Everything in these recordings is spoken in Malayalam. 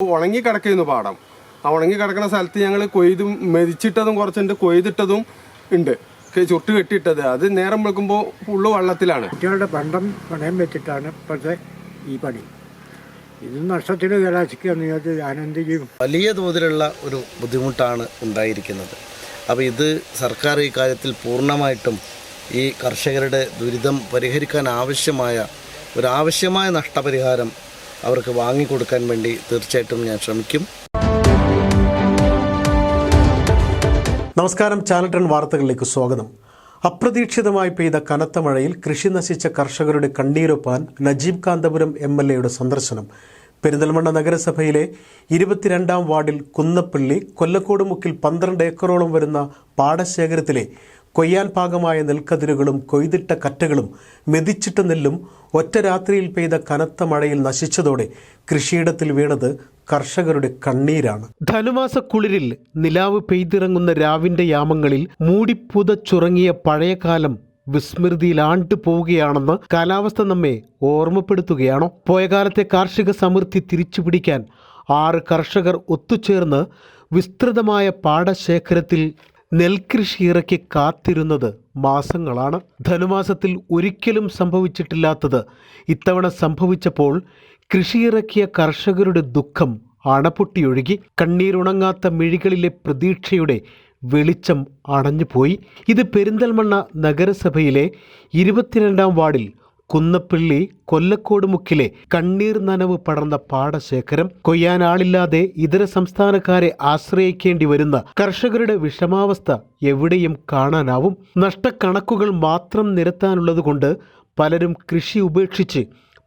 ഉണങ്ങി കിടക്കുന്നു പാടം. ആ ഉണങ്ങി കിടക്കുന്ന സ്ഥലത്ത് ഞങ്ങൾ കൊയ്തും മെതിച്ചിട്ടതും കുറച്ചുണ്ട്, കൊയ്തിട്ടതും ഉണ്ട്, ചുട്ട് കെട്ടിയിട്ടത്. അത് നേരം വെക്കുമ്പോൾ ഫുള്ള് വെള്ളത്തിലാണ്. കുട്ടികളുടെ പണ്ടം പണയം വെച്ചിട്ടാണ് ഇപ്പോഴത്തെ ഈ പണി. ഇത് നഷ്ടത്തിൽ കലാശിക്കുകയെന്ന് ചോദിച്ചാൽ ഞാനെന്ത് ചെയ്യും? വലിയ തോതിലുള്ള ഒരു ബുദ്ധിമുട്ടാണ് ഉണ്ടായിരിക്കുന്നത്. അപ്പോൾ ഇത് സർക്കാർ ഈ കാര്യത്തിൽ പൂർണ്ണമായിട്ടും ഈ കർഷകരുടെ ദുരിതം പരിഹരിക്കാൻ ആവശ്യമായ നഷ്ടപരിഹാരം അവർക്ക് വാങ്ങിക്കൊടുക്കാൻ വേണ്ടി തീർച്ചയായിട്ടും ഞാൻ ശ്രമിക്കും. നമസ്കാരം, ചാനൽ 10 വാർത്തകളിലേക്ക് സ്വാഗതം. അപ്രതീക്ഷിതമായി പെയ്ത കനത്ത മഴയിൽ കൃഷി നശിച്ച കർഷകരുടെ കണ്ണീരൊപ്പാൻ നജീബ് കാന്തപുരം MLAയുടെ സന്ദർശനം. പെരിന്തൽമണ്ണ നഗരസഭയിലെ 22-ാം വാർഡിൽ കുന്നപ്പള്ളി കൊല്ലക്കോട് മുക്കിൽ 12 ഏക്കറോളം വരുന്ന പാടശേഖരത്തിലെ കൊയ്യാൻ പാകമായ നെൽക്കതിരുകളും കൊയ്തിട്ട കറ്റകളും മെതിച്ചിട്ട നെല്ലും ഒറ്റ രാത്രിയിൽ പെയ്ത കനത്ത മഴയിൽ നശിച്ചതോടെ കൃഷിയിടത്തിൽ വീണത് കർഷകരുടെ കണ്ണീരാണ്. ധനുമാസക്കുളിരിൽ നിലാവ് പെയ്തിറങ്ങുന്ന രാവിന്റെ യാമങ്ങളിൽ മൂടിപ്പുതച്ചുറങ്ങിയ പഴയകാലം വിസ്മൃതിയിലാണ്ടു പോവുകയാണെന്ന് കാലാവസ്ഥ നമ്മെ ഓർമ്മപ്പെടുത്തുകയാണോ? പോയകാലത്തെ കാർഷിക സമൃദ്ധി തിരിച്ചുപിടിക്കാൻ 6 കർഷകർ ഒത്തുചേർന്ന് വിസ്തൃതമായ പാടശേഖരത്തിൽ നെൽകൃഷി ഇറക്കി കാത്തിരുന്നത് മാസങ്ങളാണ്. ധനുമാസത്തിൽ ഒരിക്കലും സംഭവിച്ചിട്ടില്ലാത്തത് ഇത്തവണ സംഭവിച്ചപ്പോൾ കൃഷിയിറക്കിയ കർഷകരുടെ ദുഃഖം അണപൊട്ടിയൊഴുകി. കണ്ണീരുണങ്ങാത്ത മിഴികളിലെ പ്രതീക്ഷയുടെ വെളിച്ചം അണഞ്ഞുപോയി. ഇത് പെരിന്തൽമണ്ണ നഗരസഭയിലെ 22-ാം വാർഡിൽ കുന്നപ്പള്ളി കൊല്ലക്കോട് മുക്കിലെ കണ്ണീർ നനവ് പടർന്ന പാടശേഖരം. കൊയ്യാനാളില്ലാതെ ഇതര സംസ്ഥാനക്കാരെ ആശ്രയിക്കേണ്ടി വരുന്ന കർഷകരുടെ വിഷമാവസ്ഥ എവിടെയും കാണാനാവും. നഷ്ടക്കണക്കുകൾ മാത്രം നിരത്താനുള്ളതുകൊണ്ട് പലരും കൃഷി ഉപേക്ഷിച്ച്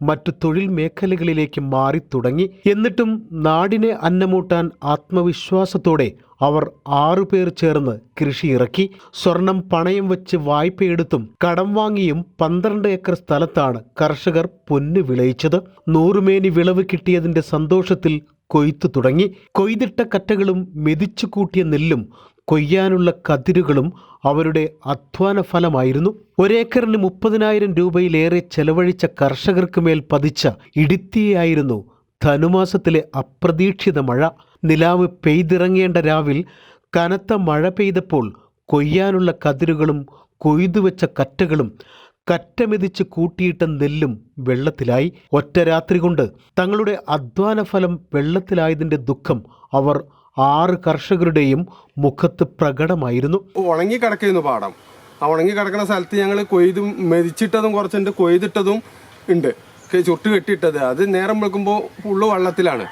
മറ്റു തൊഴിൽ മേഖലകളിലേക്ക് മാറി തുടങ്ങി. എന്നിട്ടും നാടിനെ അന്നമൂട്ടാൻ ആത്മവിശ്വാസത്തോടെ അവർ 6 പേർ ചേർന്ന് കൃഷി ഇറക്കി. സ്വർണം പണയം വെച്ച് വായ്പയെടുത്തും കടം വാങ്ങിയും 12 ഏക്കർ സ്ഥലത്താണ് കർഷകർ പൊന്നു വിളയിച്ചത്. 100 മേനി വിളവ് കിട്ടിയതിന്റെ സന്തോഷത്തിൽ കൊയ്ത്തു തുടങ്ങി. കൊയ്തിട്ട കറ്റകളും മെതിച്ചു കൂട്ടിയ നെല്ലും കൊയ്യാനുള്ള കതിരുകളും അവരുടെ അധ്വാന ഫലമായിരുന്നു. 1 ഏക്കറിന് 30,000 രൂപയിലേറെ ചെലവഴിച്ച കർഷകർക്ക് മേൽ പതിച്ച ഇടിത്തിയായിരുന്നു ധനുമാസത്തിലെ അപ്രതീക്ഷിത മഴ. നിലാവ് പെയ്തിറങ്ങേണ്ട രാവിൽ കനത്ത മഴ പെയ്തപ്പോൾ കൊയ്യാനുള്ള കതിരുകളും കൊയ്തുവെച്ച കറ്റകളും കറ്റമെതിച്ച് കൂട്ടിയിട്ട നെല്ലും വെള്ളത്തിലായി. ഒറ്റ രാത്രി കൊണ്ട് തങ്ങളുടെ അധ്വാന ഫലം വെള്ളത്തിലായതിൻ്റെ ദുഃഖം അവർ 6 കർഷകരുടെയും മുഖത്ത് പ്രകടമായിരുന്നു. ഉണങ്ങി കിടക്കുന്നു പാടം. ആ ഉണങ്ങി കിടക്കുന്ന സ്ഥലത്ത് ഞങ്ങൾ കൊയ്തും മെതിച്ചിട്ടതും കുറച്ചുണ്ട്, കൊയ്തിട്ടതും ഉണ്ട്, ചുട്ട് കെട്ടിയിട്ടത്. അത് നേരം വെക്കുമ്പോൾ ഫുള്ള് വെള്ളത്തിലാണ്.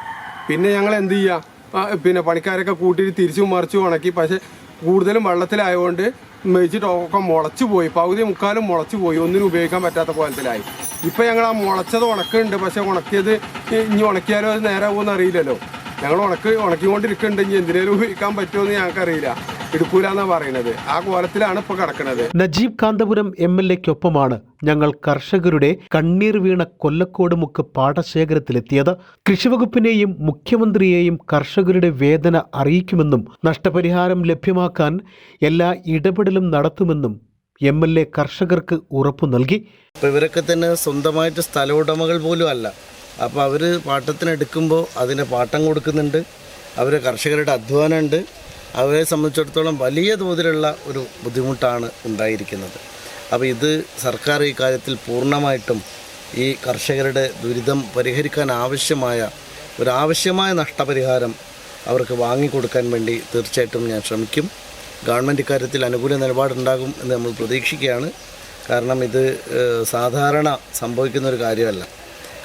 പിന്നെ ഞങ്ങൾ എന്ത് ചെയ്യുക, പിന്നെ പണിക്കാരൊക്കെ കൂട്ടിയിട്ട് തിരിച്ചും മറിച്ചും ഉണക്കി. പക്ഷെ കൂടുതലും വെള്ളത്തിലായതുകൊണ്ട് മെതിച്ചിട്ടൊക്കെ മുളച്ചു പോയി, പകുതി മുക്കാലും മുളച്ചു പോയി, ഒന്നിനും ഉപയോഗിക്കാൻ പറ്റാത്ത കോലത്തിലായി. ഇപ്പം ഞങ്ങൾ ആ മുളച്ചത് ഉണക്കുന്നുണ്ട്. പക്ഷെ ഉണക്കിയത് ഇനി ഉണക്കിയാലോ അത് നേരെ ആവുമെന്ന് അറിയില്ലല്ലോ. ഞങ്ങൾ ഉണക്കിക്കൊണ്ടിരിക്കുന്നുണ്ട്. ഇനി എന്തിനേലും ഉപയോഗിക്കാൻ പറ്റുമെന്ന് ഞങ്ങൾക്കറിയില്ല. എടുക്കൂലെന്നാണ് പറയുന്നത്. ആ കോലത്തിലാണ് ഇപ്പോൾ കിടക്കുന്നത്. നജീബ് കാന്തപുരം MLAയ്ക്കൊപ്പമാണ് ഞങ്ങൾ കർഷകരുടെ കണ്ണീർ വീണ കൊല്ലക്കോട് മുക്ക് പാടശേഖരത്തിലെത്തിയത്. കൃഷിവകുപ്പിനെയും മുഖ്യമന്ത്രിയെയും കർഷകരുടെ വേദന അറിയിക്കുമെന്നും നഷ്ടപരിഹാരം ലഭ്യമാക്കാൻ എല്ലാ ഇടപെടലും നടത്തുമെന്നും MLA കർഷകർക്ക് ഉറപ്പു നൽകി. ഇവരൊക്കെ തന്നെ സ്വന്തമായിട്ട് സ്ഥല ഉടമകൾ പോലും അല്ല. അപ്പോൾ അവർ പാട്ടത്തിനെടുക്കുമ്പോൾ അതിന് പാട്ടം കൊടുക്കുന്നുണ്ട്. അവർ കർഷകരുടെ അധ്വാനമുണ്ട്. അവരെ സംബന്ധിച്ചിടത്തോളം വലിയ തോതിലുള്ള ഒരു ബുദ്ധിമുട്ടാണ് ഉണ്ടായിരിക്കുന്നത്. അപ്പോൾ ഇത് സർക്കാർ ഈ കാര്യത്തിൽ പൂർണ്ണമായിട്ടും ഈ കർഷകരുടെ ദുരിതം പരിഹരിക്കാൻ ആവശ്യമായ നഷ്ടപരിഹാരം അവർക്ക് വാങ്ങിക്കൊടുക്കാൻ വേണ്ടി തീർച്ചയായിട്ടും ഞാൻ ശ്രമിക്കും. ഗവൺമെൻറ് ഇക്കാര്യത്തിൽ അനുകൂല നിലപാടുണ്ടാകും എന്ന് നമ്മൾ പ്രതീക്ഷിക്കുകയാണ്. കാരണം ഇത് സാധാരണ സംഭവിക്കുന്ന ഒരു കാര്യമല്ല.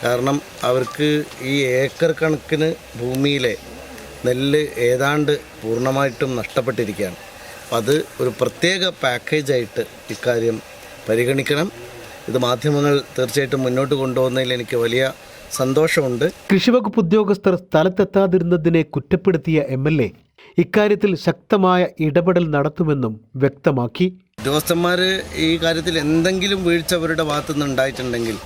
കാരണം അവർക്ക് ഈ ഏക്കർ കണക്കിന് ഭൂമിയിലെ നെല്ല് ഏതാണ്ട് പൂർണ്ണമായിട്ടും നഷ്ടപ്പെട്ടിരിക്കുകയാണ്. അപ്പം അത് ഒരു പ്രത്യേക പാക്കേജായിട്ട് ഇക്കാര്യം പരിഗണിക്കണം. ഇത് മാധ്യമങ്ങൾ തീർച്ചയായിട്ടും മുന്നോട്ട് കൊണ്ടുപോകുന്നതിൽ എനിക്ക് വലിയ സന്തോഷമുണ്ട്. കൃഷിവകുപ്പ് ഉദ്യോഗസ്ഥർ സ്ഥലത്തെത്താതിരുന്നതിനെ കുറ്റപ്പെടുത്തിയ MLA ഇക്കാര്യത്തിൽ ശക്തമായ ഇടപെടൽ നടത്തുമെന്നും വ്യക്തമാക്കി. ഉദ്യോഗസ്ഥന്മാർ ഈ കാര്യത്തിൽ എന്തെങ്കിലും വീഴ്ച അവരുടെ ഭാഗത്തുനിന്ന് ഉണ്ടായിട്ടുണ്ടെങ്കിൽ,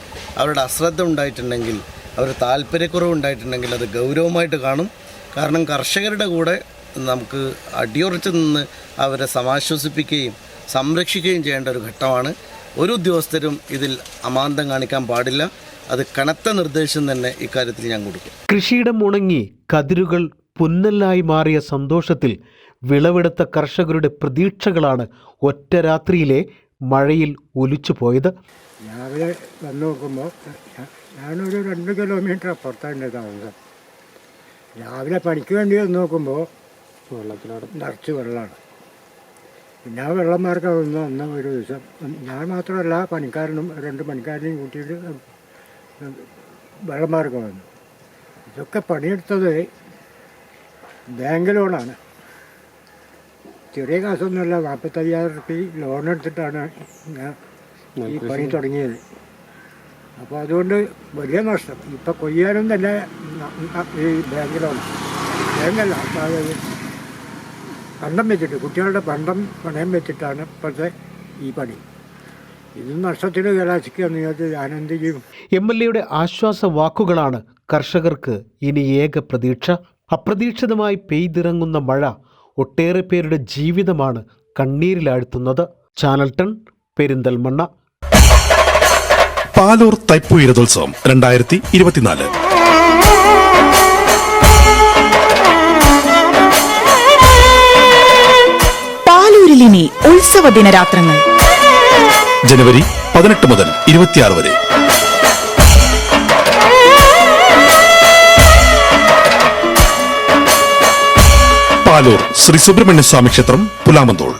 അവരുടെ അശ്രദ്ധ ഉണ്ടായിട്ടുണ്ടെങ്കിൽ, അവരുടെ താല്പര്യക്കുറവ് ഉണ്ടായിട്ടുണ്ടെങ്കിൽ അത് ഗൗരവമായിട്ട് കാണും. കാരണം കർഷകരുടെ കൂടെ നമുക്ക് അടിയുറച്ച് നിന്ന് അവരെ സമാശ്വസിപ്പിക്കുകയും സംരക്ഷിക്കുകയും ചെയ്യേണ്ട ഒരു ഘട്ടമാണ്. ഒരു ഉദ്യോഗസ്ഥരും ഇതിൽ അമാന്തം കാണിക്കാൻ പാടില്ല. അത് കനത്ത നിർദ്ദേശം തന്നെ ഇക്കാര്യത്തിൽ ഞാൻ കൊടുക്കും. കൃഷിയിടം ഉണങ്ങി കതിരുകൾ പുന്നലായി മാറിയ സന്തോഷത്തിൽ വിളവെടുത്ത കർഷകരുടെ പ്രതീക്ഷകളാണ് ഒറ്റ രാത്രിയിലെ മഴയിൽ ഒലിച്ചു പോയത്. രാവിലെ വന്ന് നോക്കുമ്പോൾ ഞാനൊരു 2 കിലോമീറ്റർ അപ്പുറത്താണ് താമസം. രാവിലെ പണിക്ക് വേണ്ടി വന്ന് നോക്കുമ്പോൾ നിറച്ച് വെള്ളമാണ്. പിന്നെ ആ വെള്ളന്മാർക്ക് വന്ന ഒരു ദിവസം ഞാൻ മാത്രമല്ല പണിക്കാരനും 2 പണിക്കാരനെയും കൂട്ടിയിട്ട് വെള്ളന്മാർക്ക് വന്നു. ഇതൊക്കെ പണിയെടുത്തത് ബാങ്ക് ലോണാണ്. ചെറിയ കാശൊന്നുമല്ല. 45,000 റുപ്യ ലോൺ എടുത്തിട്ടാണ് ഞാൻ ഈ പണി തുടങ്ങിയത്. അപ്പോൾ അതുകൊണ്ട് വലിയ നഷ്ടം. ഇപ്പം കൊയ്യാനും തന്നെ ഈ ബാങ്ക് ലോൺ, ബാങ്കല്ല, പണ്ടം വെച്ചിട്ട്, കുട്ടികളുടെ പണ്ടം പണയം വെച്ചിട്ടാണ് ഇപ്പോഴത്തെ ഈ പണി. ഇത് നഷ്ടത്തിന് കലാശിക്കുകയെന്ന് ചോദിച്ചാൽ ഞാനെന്ത് ചെയ്യും? MLAയുടെ ആശ്വാസ വാക്കുകളാണ് കർഷകർക്ക് ഇനി ഏക പ്രതീക്ഷ. അപ്രതീക്ഷിതമായി പെയ്തിറങ്ങുന്ന മഴ ഒട്ടേറെ പേരുടെ ജീവിതമാണ് കണ്ണീരിലാഴ്ത്തുന്നത്. ചാനൽ 10 പെരിന്തൽമണ്ണ. പാലൂർ തൈപ്പൂയ രഥോത്സവം 2024. പാലൂരിലിനി ഉത്സവ ദിനരാത്രങ്ങൾ ജനുവരി 18 മുതൽ 26 വരെ. പാലൂർ ശ്രീ സുബ്രഹ്മണ്യ സ്വാമി ക്ഷേത്രം, പുലാമന്തോൾ.